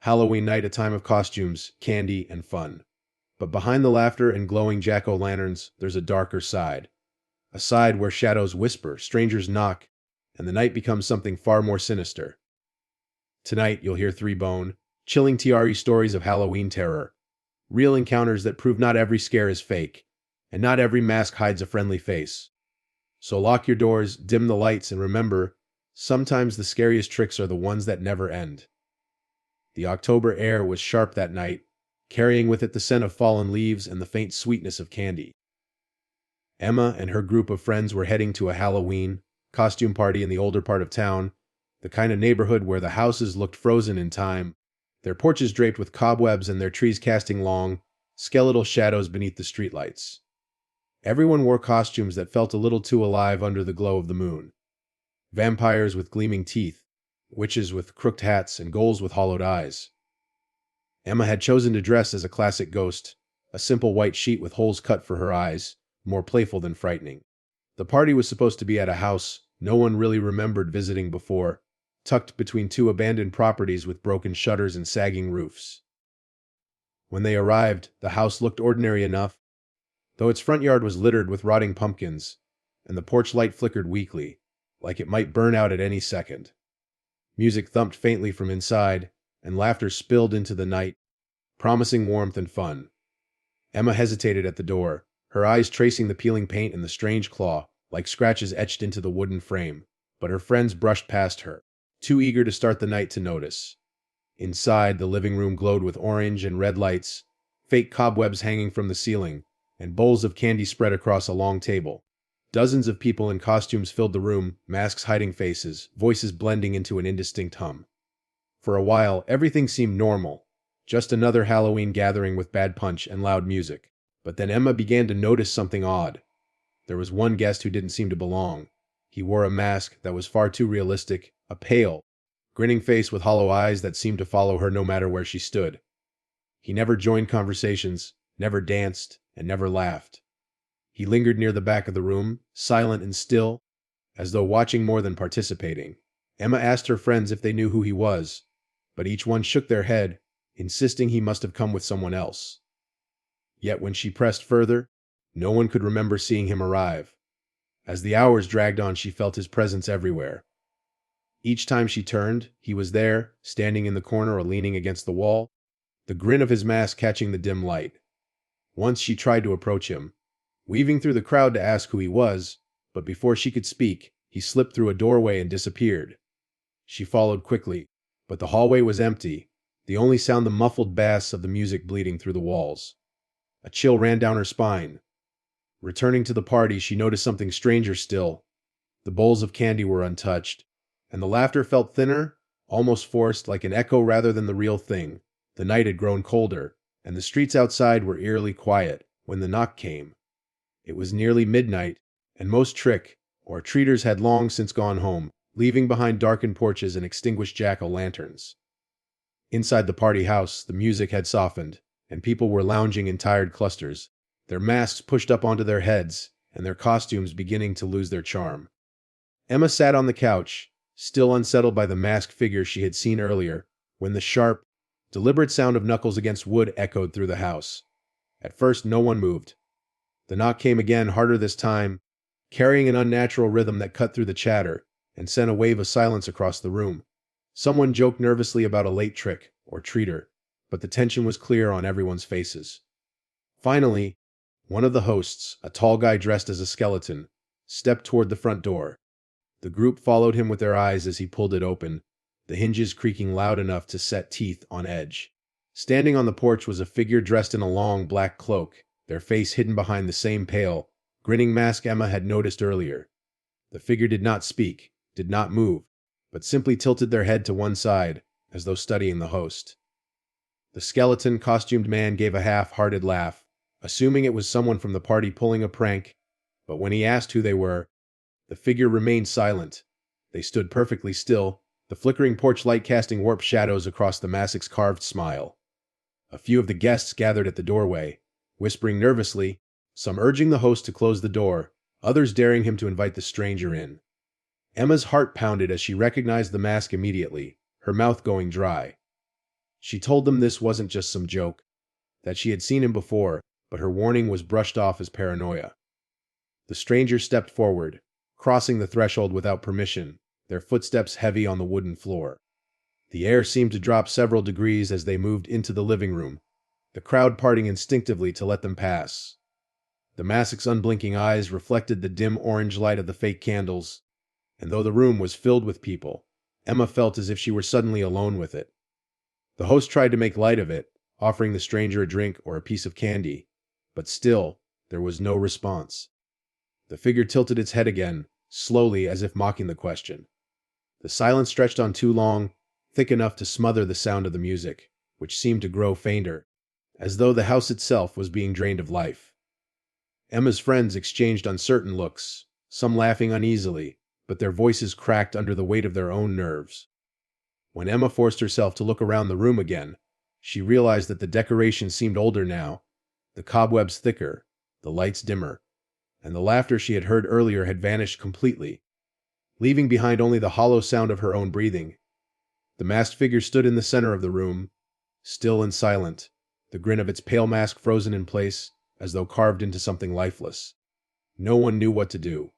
Halloween night, a time of costumes, candy, and fun. But behind the laughter and glowing jack-o'-lanterns, there's a darker side. A side where shadows whisper, strangers knock, and the night becomes something far more sinister. Tonight, you'll hear 3 chilling TRE stories of Halloween terror. Real encounters that prove not every scare is fake, and not every mask hides a friendly face. So lock your doors, dim the lights, and remember, sometimes the scariest tricks are the ones that never end. The October air was sharp that night, carrying with it the scent of fallen leaves and the faint sweetness of candy. Emma and her group of friends were heading to a Halloween costume party in the older part of town, the kind of neighborhood where the houses looked frozen in time, their porches draped with cobwebs and their trees casting long, skeletal shadows beneath the streetlights. Everyone wore costumes that felt a little too alive under the glow of the moon. Vampires with gleaming teeth, witches with crooked hats, and ghouls with hollowed eyes. Emma had chosen to dress as a classic ghost, a simple white sheet with holes cut for her eyes, more playful than frightening. The party was supposed to be at a house no one really remembered visiting before, tucked between 2 abandoned properties with broken shutters and sagging roofs. When they arrived, the house looked ordinary enough, though its front yard was littered with rotting pumpkins, and the porch light flickered weakly, like it might burn out at any second. Music thumped faintly from inside, and laughter spilled into the night, promising warmth and fun. Emma hesitated at the door, her eyes tracing the peeling paint and the strange claw, like scratches etched into the wooden frame, but her friends brushed past her, too eager to start the night to notice. Inside, the living room glowed with orange and red lights, fake cobwebs hanging from the ceiling, and bowls of candy spread across a long table. Dozens of people in costumes filled the room, masks hiding faces, voices blending into an indistinct hum. For a while, everything seemed normal, just another Halloween gathering with bad punch and loud music. But then Emma began to notice something odd. There was one guest who didn't seem to belong. He wore a mask that was far too realistic, a pale, grinning face with hollow eyes that seemed to follow her no matter where she stood. He never joined conversations, never danced, and never laughed. He lingered near the back of the room, silent and still, as though watching more than participating. Emma asked her friends if they knew who he was, but each one shook their head, insisting he must have come with someone else. Yet when she pressed further, no one could remember seeing him arrive. As the hours dragged on, she felt his presence everywhere. Each time she turned, he was there, standing in the corner or leaning against the wall, the grin of his mask catching the dim light. Once she tried to approach him, weaving through the crowd to ask who he was, but before she could speak, he slipped through a doorway and disappeared. She followed quickly, but the hallway was empty, the only sound the muffled bass of the music bleeding through the walls. A chill ran down her spine. Returning to the party, she noticed something stranger still. The bowls of candy were untouched, and the laughter felt thinner, almost forced, like an echo rather than the real thing. The night had grown colder, and the streets outside were eerily quiet when the knock came. It was nearly midnight, and most or treaters had long since gone home, leaving behind darkened porches and extinguished jack-o'-lanterns. Inside the party house, the music had softened, and people were lounging in tired clusters, their masks pushed up onto their heads, and their costumes beginning to lose their charm. Emma sat on the couch, still unsettled by the masked figure she had seen earlier, when the sharp, deliberate sound of knuckles against wood echoed through the house. At first, no one moved. The knock came again, harder this time, carrying an unnatural rhythm that cut through the chatter and sent a wave of silence across the room. Someone joked nervously about a late trick or treater, but the tension was clear on everyone's faces. Finally, one of the hosts, a tall guy dressed as a skeleton, stepped toward the front door. The group followed him with their eyes as he pulled it open, the hinges creaking loud enough to set teeth on edge. Standing on the porch was a figure dressed in a long black cloak, their face hidden behind the same pale, grinning mask Emma had noticed earlier. The figure did not speak, did not move, but simply tilted their head to one side, as though studying the host. The skeleton-costumed man gave a half-hearted laugh, assuming it was someone from the party pulling a prank, but when he asked who they were, the figure remained silent. They stood perfectly still, the flickering porch light casting warped shadows across the mask's carved smile. A few of the guests gathered at the doorway, whispering nervously, some urging the host to close the door, others daring him to invite the stranger in. Emma's heart pounded as she recognized the mask immediately, her mouth going dry. She told them this wasn't just some joke, that she had seen him before, but her warning was brushed off as paranoia. The stranger stepped forward, crossing the threshold without permission, their footsteps heavy on the wooden floor. The air seemed to drop several degrees as they moved into the living room, the crowd parting instinctively to let them pass. The mask's unblinking eyes reflected the dim orange light of the fake candles, and though the room was filled with people, Emma felt as if she were suddenly alone with it. The host tried to make light of it, offering the stranger a drink or a piece of candy, but still, there was no response. The figure tilted its head again, slowly as if mocking the question. The silence stretched on too long, thick enough to smother the sound of the music, which seemed to grow fainter, as though the house itself was being drained of life. Emma's friends exchanged uncertain looks, some laughing uneasily, but their voices cracked under the weight of their own nerves. When Emma forced herself to look around the room again, she realized that the decorations seemed older now, the cobwebs thicker, the lights dimmer, and the laughter she had heard earlier had vanished completely, leaving behind only the hollow sound of her own breathing. The masked figure stood in the center of the room, still and silent, the grin of its pale mask frozen in place, as though carved into something lifeless. No one knew what to do.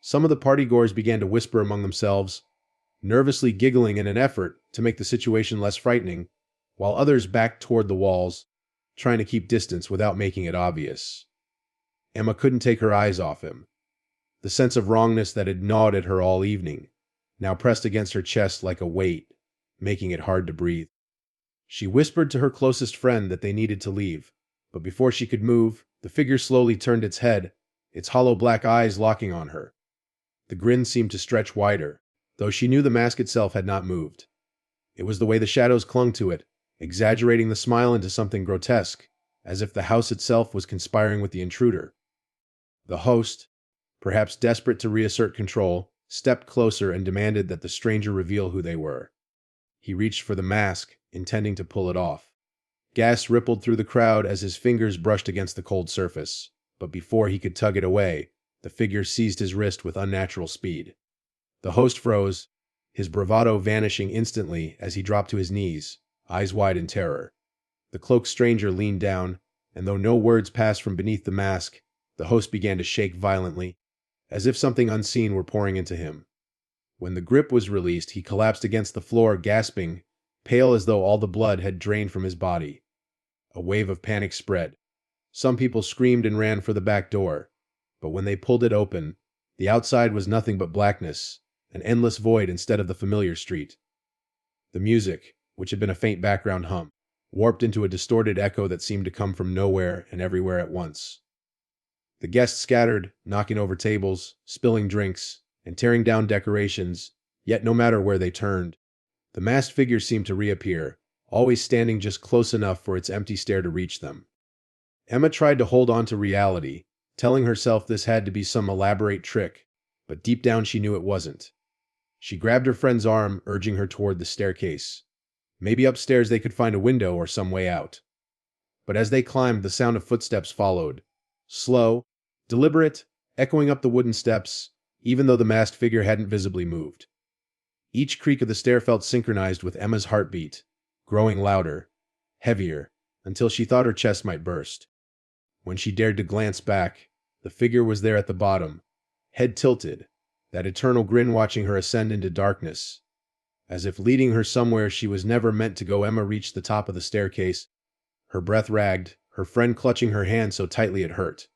Some of the partygoers began to whisper among themselves, nervously giggling in an effort to make the situation less frightening, while others backed toward the walls, trying to keep distance without making it obvious. Emma couldn't take her eyes off him. The sense of wrongness that had gnawed at her all evening now pressed against her chest like a weight, making it hard to breathe. She whispered to her closest friend that they needed to leave, but before she could move, the figure slowly turned its head, its hollow black eyes locking on her. The grin seemed to stretch wider, though she knew the mask itself had not moved. It was the way the shadows clung to it, exaggerating the smile into something grotesque, as if the house itself was conspiring with the intruder. The host, perhaps desperate to reassert control, stepped closer and demanded that the stranger reveal who they were. He reached for the mask, intending to pull it off. Gas rippled through the crowd as his fingers brushed against the cold surface, but before he could tug it away, the figure seized his wrist with unnatural speed. The host froze, his bravado vanishing instantly as he dropped to his knees, eyes wide in terror. The cloaked stranger leaned down, and though no words passed from beneath the mask, the host began to shake violently, as if something unseen were pouring into him. When the grip was released, he collapsed against the floor, gasping, pale as though all the blood had drained from his body. A wave of panic spread. Some people screamed and ran for the back door, but when they pulled it open, the outside was nothing but blackness, an endless void instead of the familiar street. The music, which had been a faint background hum, warped into a distorted echo that seemed to come from nowhere and everywhere at once. The guests scattered, knocking over tables, spilling drinks, and tearing down decorations, yet no matter where they turned, the masked figure seemed to reappear, always standing just close enough for its empty stare to reach them. Emma tried to hold on to reality, telling herself this had to be some elaborate trick, but deep down she knew it wasn't. She grabbed her friend's arm, urging her toward the staircase. Maybe upstairs they could find a window or some way out. But as they climbed, the sound of footsteps followed. Slow, deliberate, echoing up the wooden steps, even though the masked figure hadn't visibly moved. Each creak of the stair felt synchronized with Emma's heartbeat, growing louder, heavier, until she thought her chest might burst. When she dared to glance back, the figure was there at the bottom, head tilted, that eternal grin watching her ascend into darkness. As if leading her somewhere she was never meant to go, Emma reached the top of the staircase, her breath ragged, her friend clutching her hand so tightly it hurt.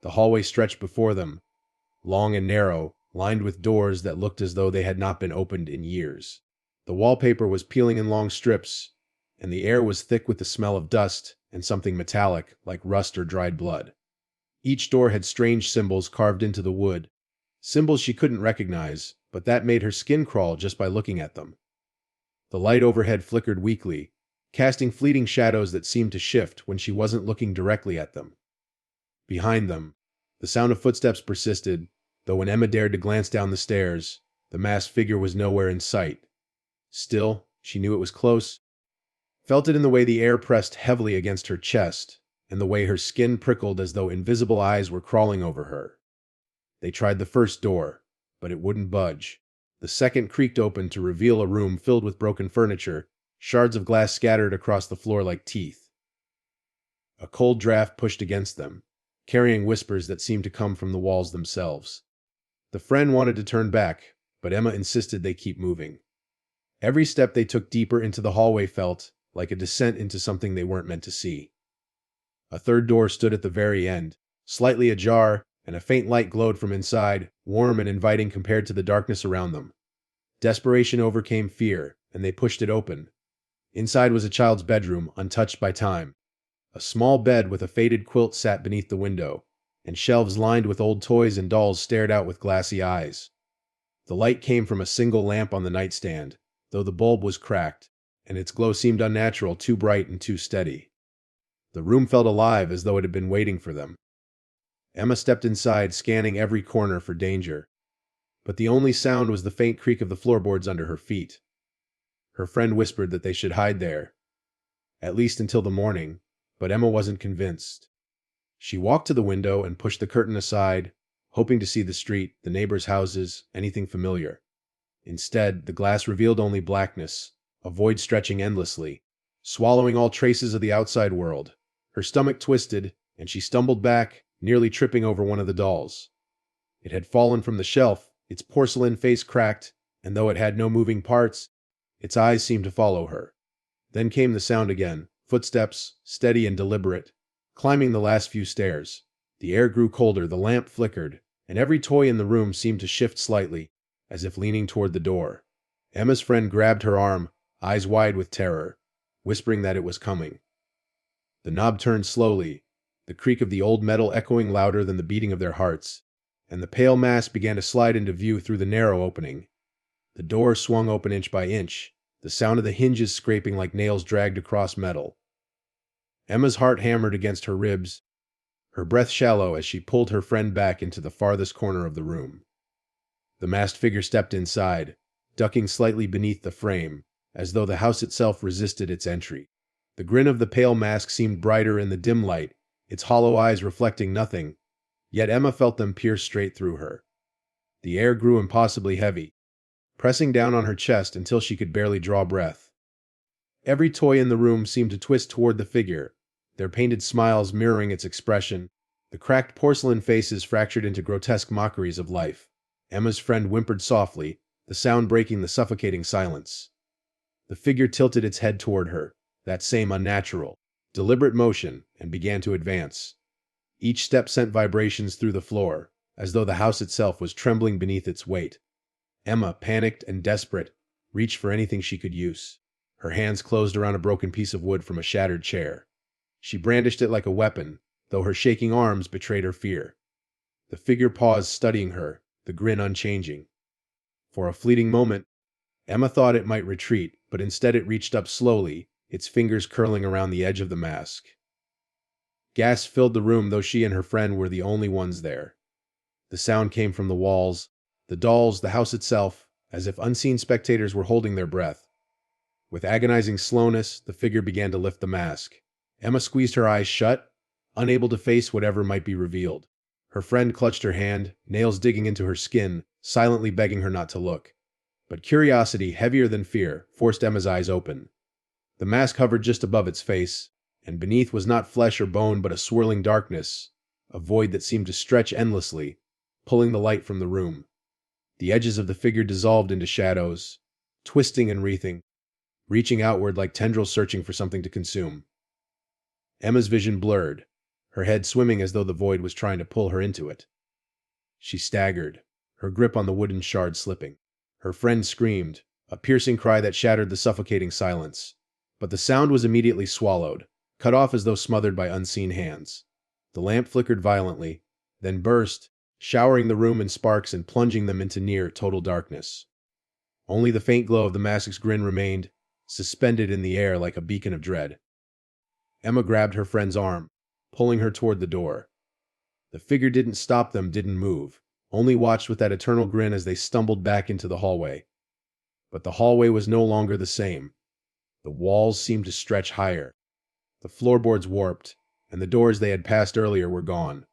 The hallway stretched before them, long and narrow, lined with doors that looked as though they had not been opened in years. The wallpaper was peeling in long strips, and the air was thick with the smell of dust and something metallic, like rust or dried blood. Each door had strange symbols carved into the wood, symbols she couldn't recognize, but that made her skin crawl just by looking at them. The light overhead flickered weakly, casting fleeting shadows that seemed to shift when she wasn't looking directly at them. Behind them, the sound of footsteps persisted, though when Emma dared to glance down the stairs, the masked figure was nowhere in sight. Still, she knew it was close, felt it in the way the air pressed heavily against her chest, and the way her skin prickled as though invisible eyes were crawling over her. They tried the first door, but it wouldn't budge. The second creaked open to reveal a room filled with broken furniture, Shards of glass scattered across the floor like teeth. A cold draft pushed against them, carrying whispers that seemed to come from the walls themselves. The friend wanted to turn back, but Emma insisted they keep moving. Every step they took deeper into the hallway felt like a descent into something they weren't meant to see. A third door stood at the very end, slightly ajar, and a faint light glowed from inside, warm and inviting compared to the darkness around them. Desperation overcame fear, and they pushed it open. Inside was a child's bedroom, untouched by time. A small bed with a faded quilt sat beneath the window, and shelves lined with old toys and dolls stared out with glassy eyes. The light came from a single lamp on the nightstand, though the bulb was cracked, and its glow seemed unnatural, too bright and too steady. The room felt alive, as though it had been waiting for them. Emma stepped inside, scanning every corner for danger. But the only sound was the faint creak of the floorboards under her feet. Her friend whispered that they should hide there, at least until the morning, but Emma wasn't convinced. She walked to the window and pushed the curtain aside, hoping to see the street, the neighbors' houses, anything familiar. Instead, the glass revealed only blackness, a void stretching endlessly, swallowing all traces of the outside world. Her stomach twisted, and she stumbled back, nearly tripping over one of the dolls. It had fallen from the shelf, its porcelain face cracked, and though it had no moving parts, its eyes seemed to follow her. Then came the sound again, footsteps, steady and deliberate, climbing the last few stairs. The air grew colder, the lamp flickered, and every toy in the room seemed to shift slightly, as if leaning toward the door. Emma's friend grabbed her arm, eyes wide with terror, whispering that it was coming. The knob turned slowly, the creak of the old metal echoing louder than the beating of their hearts, and the pale mass began to slide into view through the narrow opening. The door swung open inch by inch, the sound of the hinges scraping like nails dragged across metal. Emma's heart hammered against her ribs, her breath shallow as she pulled her friend back into the farthest corner of the room. The masked figure stepped inside, ducking slightly beneath the frame, as though the house itself resisted its entry. The grin of the pale mask seemed brighter in the dim light, its hollow eyes reflecting nothing, yet Emma felt them pierce straight through her. The air grew impossibly heavy, pressing down on her chest until she could barely draw breath. Every toy in the room seemed to twist toward the figure, their painted smiles mirroring its expression, the cracked porcelain faces fractured into grotesque mockeries of life. Emma's friend whimpered softly, the sound breaking the suffocating silence. The figure tilted its head toward her, that same unnatural, deliberate motion, and began to advance. Each step sent vibrations through the floor, as though the house itself was trembling beneath its weight. Emma, panicked and desperate, reached for anything she could use. Her hands closed around a broken piece of wood from a shattered chair. She brandished it like a weapon, though her shaking arms betrayed her fear. The figure paused, studying her, the grin unchanging. For a fleeting moment, Emma thought it might retreat, but instead it reached up slowly, its fingers curling around the edge of the mask. Gas filled the room, though she and her friend were the only ones there. The sound came from the walls, the dolls, the house itself, as if unseen spectators were holding their breath. With agonizing slowness, the figure began to lift the mask. Emma squeezed her eyes shut, unable to face whatever might be revealed. Her friend clutched her hand, nails digging into her skin, silently begging her not to look. But curiosity, heavier than fear, forced Emma's eyes open. The mask hovered just above its face, and beneath was not flesh or bone but a swirling darkness, a void that seemed to stretch endlessly, pulling the light from the room. The edges of the figure dissolved into shadows, twisting and wreathing, reaching outward like tendrils searching for something to consume. Emma's vision blurred, her head swimming as though the void was trying to pull her into it. She staggered, her grip on the wooden shard slipping. Her friend screamed, a piercing cry that shattered the suffocating silence. But the sound was immediately swallowed, cut off as though smothered by unseen hands. The lamp flickered violently, then burst, showering the room in sparks and plunging them into near total darkness. Only the faint glow of the mask's grin remained, suspended in the air like a beacon of dread. Emma grabbed her friend's arm, pulling her toward the door. The figure didn't stop them, didn't move, only watched with that eternal grin as they stumbled back into the hallway. But the hallway was no longer the same. The walls seemed to stretch higher. The floorboards warped, and the doors they had passed earlier were gone,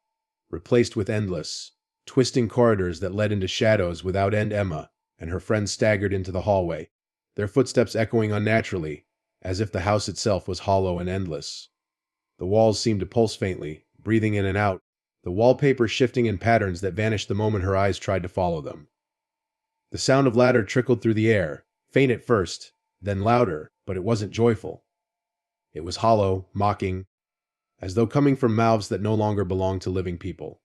replaced with endless, twisting corridors that led into shadows without end. Emma and her friend staggered into the hallway, their footsteps echoing unnaturally, as if the house itself was hollow and endless. The walls seemed to pulse faintly, breathing in and out, the wallpaper shifting in patterns that vanished the moment her eyes tried to follow them. The sound of laughter trickled through the air, faint at first, then louder, but it wasn't joyful. It was hollow, mocking, as though coming from mouths that no longer belonged to living people.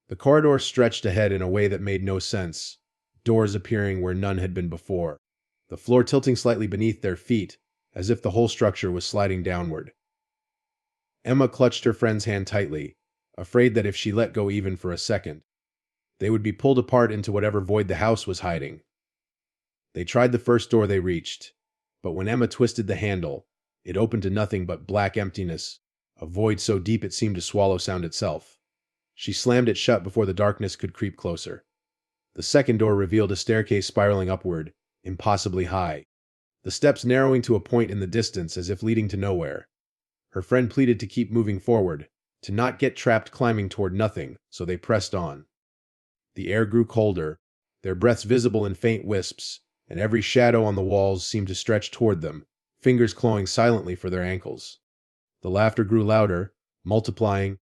The corridor stretched ahead in a way that made no sense, doors appearing where none had been before, the floor tilting slightly beneath their feet, as if the whole structure was sliding downward. Emma clutched her friend's hand tightly, afraid that if she let go even for a second, they would be pulled apart into whatever void the house was hiding. They tried the first door they reached, but when Emma twisted the handle, it opened to nothing but black emptiness, a void so deep it seemed to swallow sound itself. She slammed it shut before the darkness could creep closer. The second door revealed a staircase spiraling upward, impossibly high, the steps narrowing to a point in the distance as if leading to nowhere. Her friend pleaded to keep moving forward, to not get trapped climbing toward nothing, so they pressed on. The air grew colder, their breaths visible in faint wisps, and every shadow on the walls seemed to stretch toward them, fingers clawing silently for their ankles. The laughter grew louder, multiplying,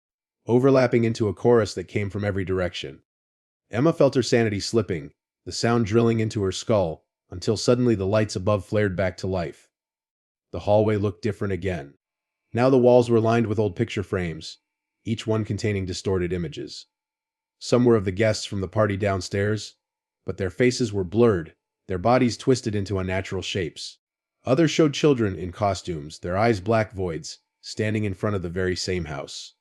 overlapping into a chorus that came from every direction. Emma felt her sanity slipping, the sound drilling into her skull, until suddenly the lights above flared back to life. The hallway looked different again. Now the walls were lined with old picture frames, each one containing distorted images. Some were of the guests from the party downstairs, but their faces were blurred, their bodies twisted into unnatural shapes. Others showed children in costumes, their eyes black voids, standing in front of the very same house.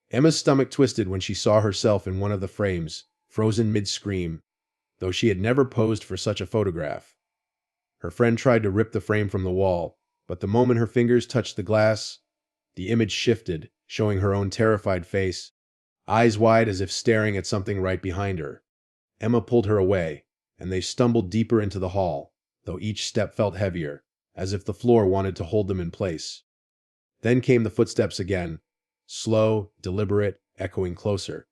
Emma's stomach twisted when she saw herself in one of the frames, frozen mid-scream, though she had never posed for such a photograph. Her friend tried to rip the frame from the wall, but the moment her fingers touched the glass, the image shifted, showing her own terrified face, eyes wide as if staring at something right behind her. Emma pulled her away, and they stumbled deeper into the hall, though each step felt heavier, as if the floor wanted to hold them in place. Then came the footsteps again, slow, deliberate, echoing closer.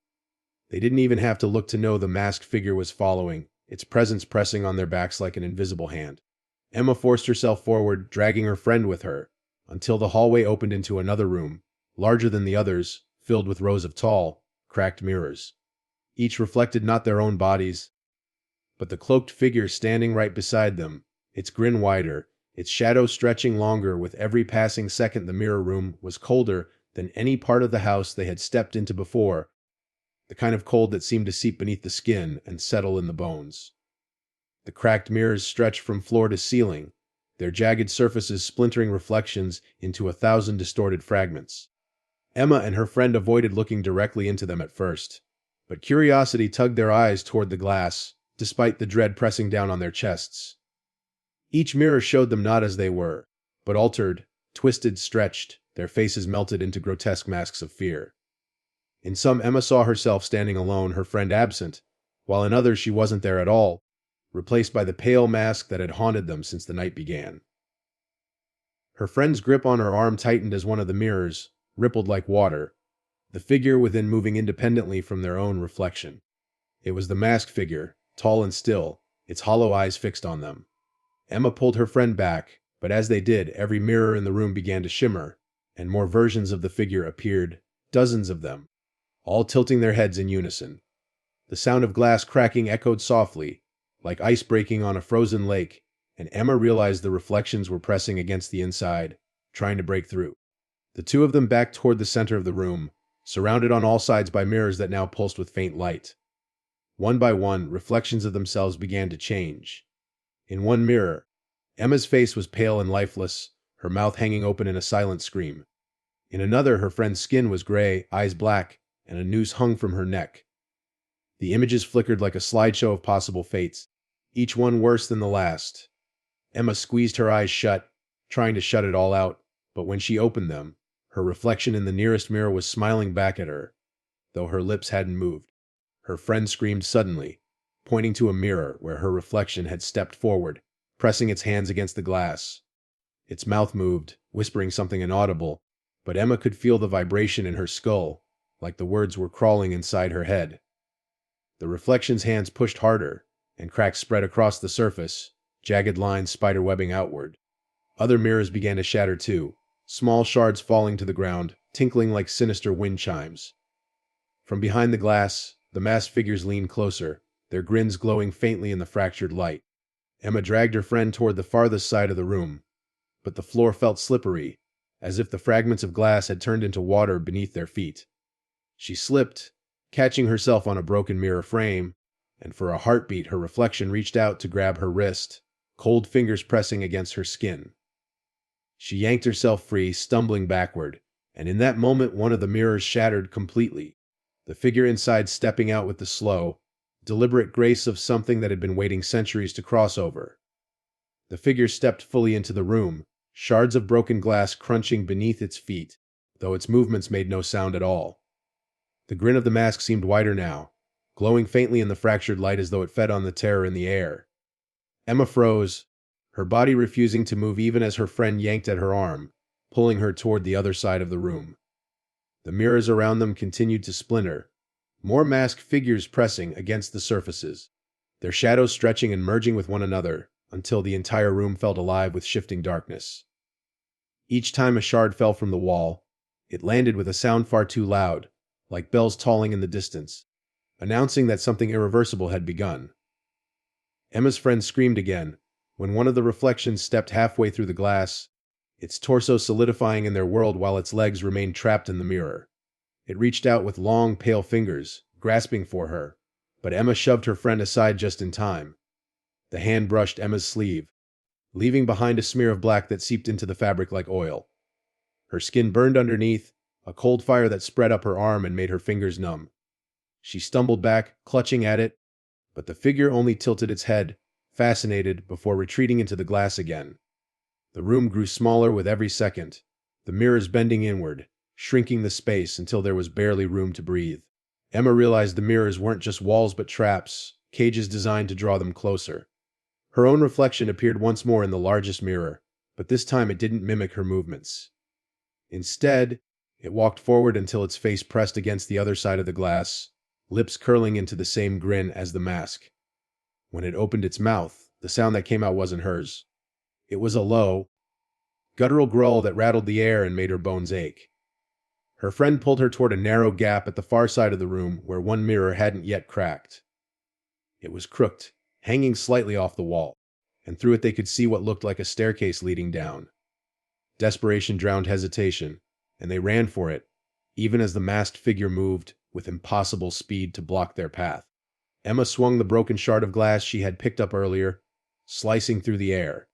They didn't even have to look to know the masked figure was following, its presence pressing on their backs like an invisible hand. Emma forced herself forward, dragging her friend with her, until the hallway opened into another room, larger than the others, filled with rows of tall, cracked mirrors. Each reflected not their own bodies, but the cloaked figure standing right beside them, its grin wider, its shadow stretching longer with every passing second. The mirror room was colder than any part of the house they had stepped into before, the kind of cold that seemed to seep beneath the skin and settle in the bones. The cracked mirrors stretched from floor to ceiling, their jagged surfaces splintering reflections into 1,000 distorted fragments. Emma and her friend avoided looking directly into them at first, but curiosity tugged their eyes toward the glass, despite the dread pressing down on their chests. Each mirror showed them not as they were, but altered, twisted, stretched, their faces melted into grotesque masks of fear. In some, Emma saw herself standing alone, her friend absent, while in others she wasn't there at all, replaced by the pale mask that had haunted them since the night began. Her friend's grip on her arm tightened as one of the mirrors rippled like water, the figure within moving independently from their own reflection. It was the masked figure, tall and still, its hollow eyes fixed on them. Emma pulled her friend back, but as they did, every mirror in the room began to shimmer, and more versions of the figure appeared, dozens of them, all tilting their heads in unison. The sound of glass cracking echoed softly, like ice breaking on a frozen lake, and Emma realized the reflections were pressing against the inside, trying to break through. The two of them backed toward the center of the room, surrounded on all sides by mirrors that now pulsed with faint light. One by one, reflections of themselves began to change. In one mirror, Emma's face was pale and lifeless, her mouth hanging open in a silent scream. In another, her friend's skin was gray, eyes black, and a noose hung from her neck. The images flickered like a slideshow of possible fates, each one worse than the last. Emma squeezed her eyes shut, trying to shut it all out, but when she opened them, her reflection in the nearest mirror was smiling back at her, though her lips hadn't moved. Her friend screamed suddenly, pointing to a mirror where her reflection had stepped forward, pressing its hands against the glass. Its mouth moved, whispering something inaudible, but Emma could feel the vibration in her skull, like the words were crawling inside her head. The reflection's hands pushed harder, and cracks spread across the surface, jagged lines spiderwebbing outward. Other mirrors began to shatter too, small shards falling to the ground, tinkling like sinister wind chimes. From behind the glass, the masked figures leaned closer, their grins glowing faintly in the fractured light. Emma dragged her friend toward the farthest side of the room, but the floor felt slippery, as if the fragments of glass had turned into water beneath their feet. She slipped, catching herself on a broken mirror frame, and for a heartbeat her reflection reached out to grab her wrist, cold fingers pressing against her skin. She yanked herself free, stumbling backward, and in that moment one of the mirrors shattered completely, the figure inside stepping out with the slow, deliberate grace of something that had been waiting centuries to cross over. The figure stepped fully into the room, shards of broken glass crunching beneath its feet, though its movements made no sound at all. The grin of the mask seemed wider now, glowing faintly in the fractured light as though it fed on the terror in the air. Emma froze, her body refusing to move even as her friend yanked at her arm, pulling her toward the other side of the room. The mirrors around them continued to splinter, more masked figures pressing against the surfaces, their shadows stretching and merging with one another until the entire room felt alive with shifting darkness. Each time a shard fell from the wall, it landed with a sound far too loud, like bells tolling in the distance, announcing that something irreversible had begun. Emma's friend screamed again, when one of the reflections stepped halfway through the glass, its torso solidifying in their world while its legs remained trapped in the mirror. It reached out with long, pale fingers, grasping for her, but Emma shoved her friend aside just in time. The hand brushed Emma's sleeve, leaving behind a smear of black that seeped into the fabric like oil. Her skin burned underneath, a cold fire that spread up her arm and made her fingers numb. She stumbled back, clutching at it, but the figure only tilted its head, fascinated, before retreating into the glass again. The room grew smaller with every second, the mirrors bending inward, shrinking the space until there was barely room to breathe. Emma realized the mirrors weren't just walls but traps, cages designed to draw them closer. Her own reflection appeared once more in the largest mirror, but this time it didn't mimic her movements. Instead, it walked forward until its face pressed against the other side of the glass, lips curling into the same grin as the mask. When it opened its mouth, the sound that came out wasn't hers. It was a low, guttural growl that rattled the air and made her bones ache. Her friend pulled her toward a narrow gap at the far side of the room where one mirror hadn't yet cracked. It was crooked, hanging slightly off the wall, and through it they could see what looked like a staircase leading down. Desperation drowned hesitation, and they ran for it, even as the masked figure moved with impossible speed to block their path. Emma swung the broken shard of glass she had picked up earlier, slicing through the air.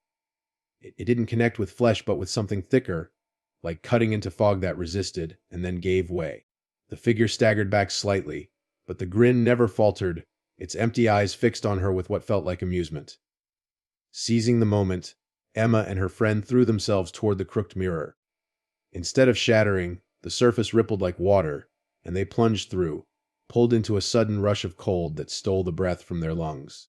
It didn't connect with flesh but with something thicker, like cutting into fog that resisted and then gave way. The figure staggered back slightly, but the grin never faltered, its empty eyes fixed on her with what felt like amusement. Seizing the moment, Emma and her friend threw themselves toward the crooked mirror. Instead of shattering, the surface rippled like water, and they plunged through, pulled into a sudden rush of cold that stole the breath from their lungs.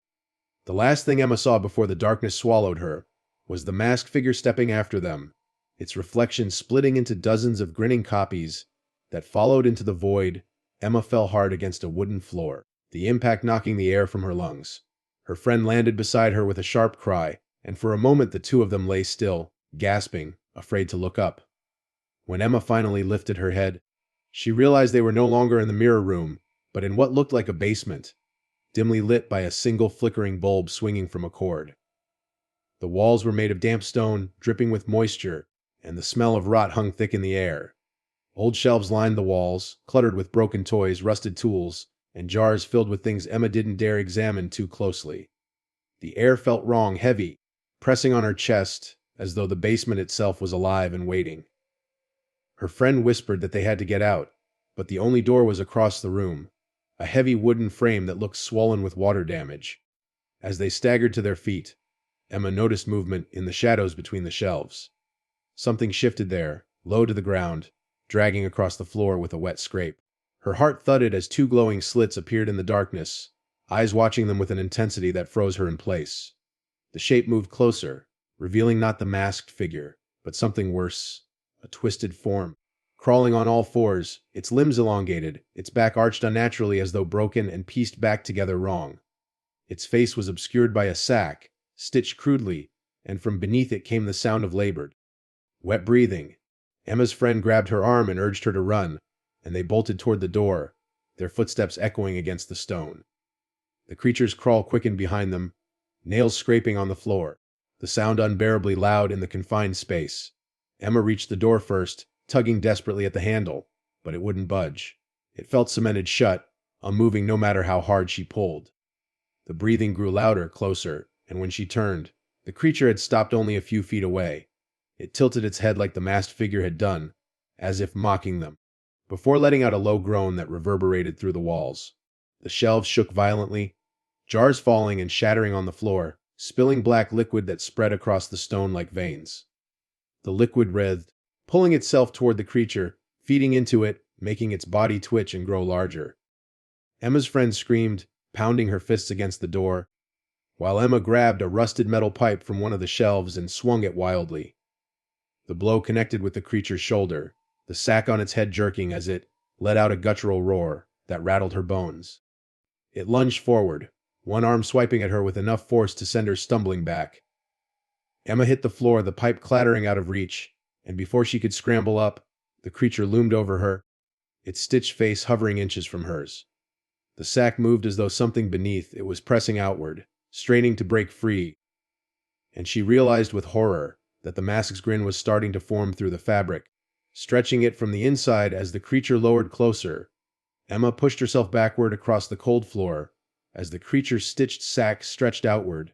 The last thing Emma saw before the darkness swallowed her was the masked figure stepping after them, its reflection splitting into dozens of grinning copies that followed into the void. Emma fell hard against a wooden floor, the impact knocking the air from her lungs. Her friend landed beside her with a sharp cry, and for a moment the two of them lay still, gasping, afraid to look up. When Emma finally lifted her head, she realized they were no longer in the mirror room, but in what looked like a basement, dimly lit by a single flickering bulb swinging from a cord. The walls were made of damp stone, dripping with moisture, and the smell of rot hung thick in the air. Old shelves lined the walls, cluttered with broken toys, rusted tools, and jars filled with things Emma didn't dare examine too closely. The air felt wrong, heavy, pressing on her chest, as though the basement itself was alive and waiting. Her friend whispered that they had to get out, but the only door was across the room, a heavy wooden frame that looked swollen with water damage. As they staggered to their feet, Emma noticed movement in the shadows between the shelves. Something shifted there, low to the ground, dragging across the floor with a wet scrape. Her heart thudded as two glowing slits appeared in the darkness, eyes watching them with an intensity that froze her in place. The shape moved closer, revealing not the masked figure, but something worse, a twisted form. Crawling on all fours, its limbs elongated, its back arched unnaturally as though broken and pieced back together wrong. Its face was obscured by a sack, stitched crudely, and from beneath it came the sound of labored, wet breathing. Emma's friend grabbed her arm and urged her to run, and they bolted toward the door, their footsteps echoing against the stone. The creature's crawl quickened behind them, nails scraping on the floor, the sound unbearably loud in the confined space. Emma reached the door first, tugging desperately at the handle, but it wouldn't budge. It felt cemented shut, unmoving no matter how hard she pulled. The breathing grew louder, closer, and when she turned, the creature had stopped only a few feet away. It tilted its head like the masked figure had done, as if mocking them, before letting out a low groan that reverberated through the walls. The shelves shook violently, jars falling and shattering on the floor, spilling black liquid that spread across the stone like veins. The liquid writhed, pulling itself toward the creature, feeding into it, making its body twitch and grow larger. Emma's friend screamed, pounding her fists against the door, while Emma grabbed a rusted metal pipe from one of the shelves and swung it wildly. The blow connected with the creature's shoulder, the sack on its head jerking as it let out a guttural roar that rattled her bones. It lunged forward, one arm swiping at her with enough force to send her stumbling back. Emma hit the floor, the pipe clattering out of reach, and before she could scramble up, the creature loomed over her, its stitched face hovering inches from hers. The sack moved as though something beneath it was pressing outward, straining to break free, and she realized with horror that the mask's grin was starting to form through the fabric, stretching it from the inside as the creature lowered closer. Emma pushed herself backward across the cold floor as the creature's stitched sack stretched outward,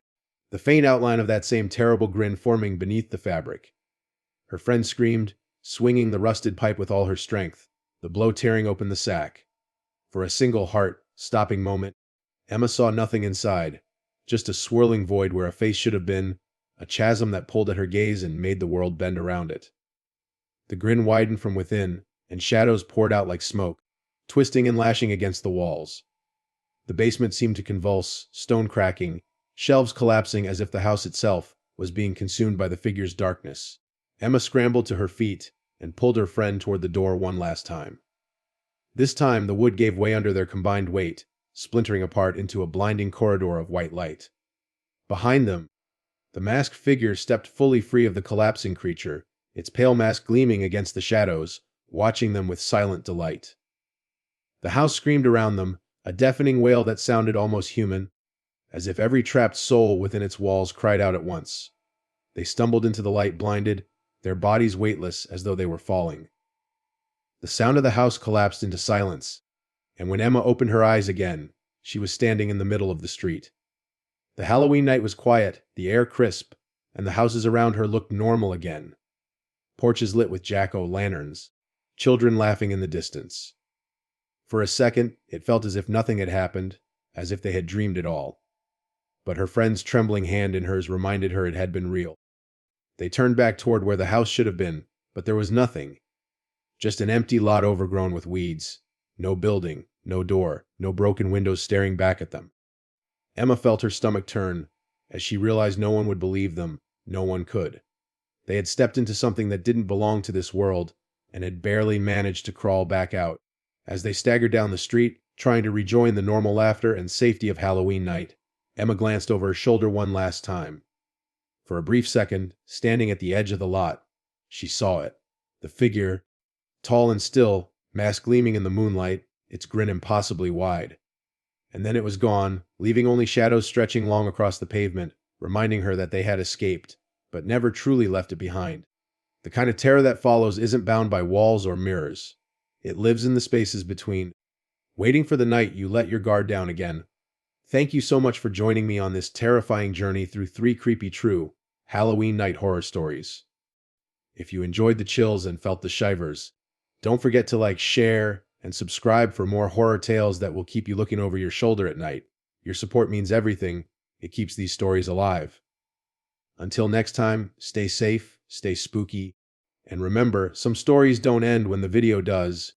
the faint outline of that same terrible grin forming beneath the fabric. Her friend screamed, swinging the rusted pipe with all her strength, the blow tearing open the sack. For a single heart-stopping moment, Emma saw nothing inside, just a swirling void where a face should have been, a chasm that pulled at her gaze and made the world bend around it. The grin widened from within, and shadows poured out like smoke, twisting and lashing against the walls. The basement seemed to convulse, stone cracking, shelves collapsing as if the house itself was being consumed by the figure's darkness. Emma scrambled to her feet and pulled her friend toward the door one last time. This time, the wood gave way under their combined weight, splintering apart into a blinding corridor of white light. Behind them, the masked figure stepped fully free of the collapsing creature, its pale mask gleaming against the shadows, watching them with silent delight. The house screamed around them, a deafening wail that sounded almost human, as if every trapped soul within its walls cried out at once. They stumbled into the light blinded, their bodies weightless as though they were falling. The sound of the house collapsed into silence, and when Emma opened her eyes again, she was standing in the middle of the street. The Halloween night was quiet, the air crisp, and the houses around her looked normal again. Porches lit with jack-o'-lanterns, children laughing in the distance. For a second, it felt as if nothing had happened, as if they had dreamed it all. But her friend's trembling hand in hers reminded her it had been real. They turned back toward where the house should have been, but there was nothing. Just an empty lot overgrown with weeds. No building, no door, no broken windows staring back at them. Emma felt her stomach turn, as she realized no one would believe them, no one could. They had stepped into something that didn't belong to this world, and had barely managed to crawl back out. As they staggered down the street, trying to rejoin the normal laughter and safety of Halloween night, Emma glanced over her shoulder one last time. For a brief second, standing at the edge of the lot, she saw it. The figure, tall and still, mask gleaming in the moonlight, its grin impossibly wide. And then it was gone, leaving only shadows stretching long across the pavement, reminding her that they had escaped, but never truly left it behind. The kind of terror that follows isn't bound by walls or mirrors. It lives in the spaces between, waiting for the night you let your guard down again. Thank you so much for joining me on this terrifying journey through 3 creepy true Halloween night horror stories. If you enjoyed the chills and felt the shivers, don't forget to like, share, and subscribe for more horror tales that will keep you looking over your shoulder at night. Your support means everything. It keeps these stories alive. Until next time, stay safe, stay spooky, and remember, some stories don't end when the video does.